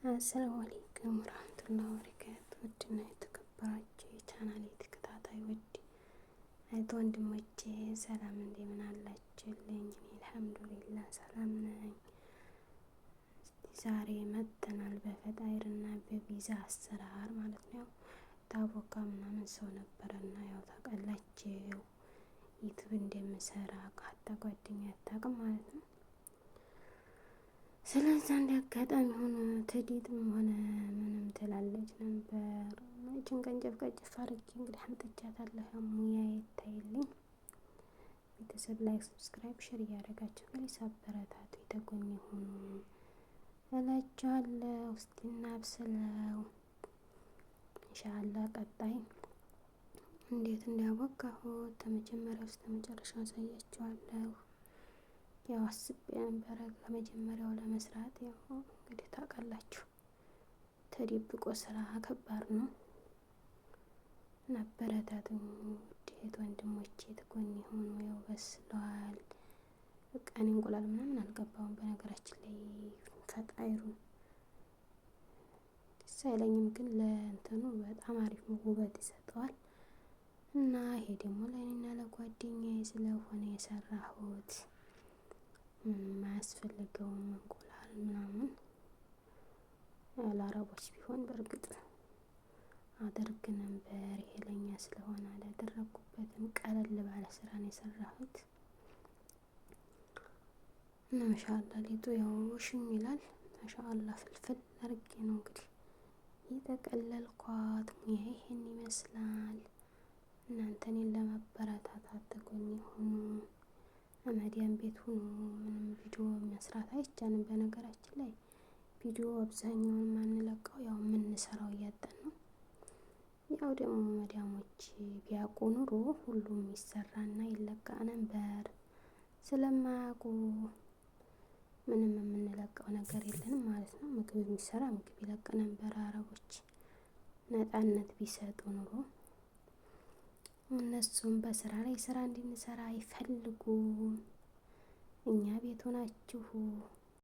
አሰላሙ አለይኩም ወራህመቱላሂ ወበረካቱ። ውድና የተከበራችሁ የቻናሌ ተከታታዮች እህት ወንድሞቼ ሰላም እንደምን አላችሁልኝ? እኔ አልሐምዱሊላህ ሰላም ነኝ። ዛሬ መጥተናል በፈጣይርና በቪዛ አሰራር ማለት ነው። ታቦካ ምናምን ሰው ነበረና ያው ታውቃላችሁ ዩቲዩብ እንደምሰራ ካታ ጓደኛ አታውቅም ማለት ነው። ስለዚህ አንድ አጋጣሚ ሆኖ ትዲትም ሆነ ምንም ትላለች ነበር። ጭንቀን ጨፍቃጭፍ አድርጌ እንግዲህ አምጥቻታለሁ። ሙያ ይታይልኝ ቤተሰብ ላይክ፣ ሰብስክራይብ፣ ሼር እያደረጋችሁ እንግዲህ ሳበረታቱ የተጎኝ ሆኑ እላችኋለሁ። እስቲ እናብስለው ኢንሻአላህ። ቀጣይ እንዴት እንዳቦካሁት ከመጀመሪያው እስከ መጨረሻው አሳያችኋለሁ። ያው አስቤ ነበረ ከመጀመሪያው ለመስራት። ያው እንግዲህ ታውቃላችሁ ተደብቆ ስራ ከባድ ነው። አበረታቱኝ ውድ ወንድሞቼ ተጎኝ ሆኖ ያው በስለዋል። በቃ እኔ እንቁላል ምናምን አልገባውም በነገራችን ላይ ፈጣይሩን ደስ አይለኝም፣ ግን ለእንትኑ በጣም አሪፍ ነው፣ ውበት ይሰጠዋል። እና ይሄ ደግሞ ለእኔና ለጓደኛዬ ስለሆነ የሰራሁት ማያስፈልገውም እንቁላል ምናምን ለአረቦች ቢሆን በእርግጥ አደርግ ነበር። ይሄ ለኛ ስለሆነ አላደረኩበትም። ቀለል ባለ ስራ ነው የሰራሁት። እና ማሻአላህ ሊጡ ያው ሽም ይላል። ማሻአላህ ፍልፍል አድርጌ ነው እንግዲህ የጠቀለልኳት። ሙያ ይሄን ይመስላል። እናንተ እኔን ለማበረታታት ተጎኝ ሆኑ። አመዲያን ቤት ሆኖ ምንም ቪዲዮ መስራት አይቻልም። በነገራችን ላይ ቪዲዮ አብዛኛውን ማንለቀው ያው የምንሰራው እያጣን ነው። ያው ደግሞ መዳሞች ቢያውቁ ኑሮ ሁሉም ይሰራና ይለቃ ነበር። ስለማያውቁ ምንም የምንለቀው ነገር የለንም ማለት ነው። ምግብ የሚሰራ ምግብ ይለቅ ነበር። አረቦች ነፃነት ቢሰጡ ኑሮ እነሱም በስራ ላይ ስራ እንድንሰራ አይፈልጉም። እኛ ቤት ሆናችሁ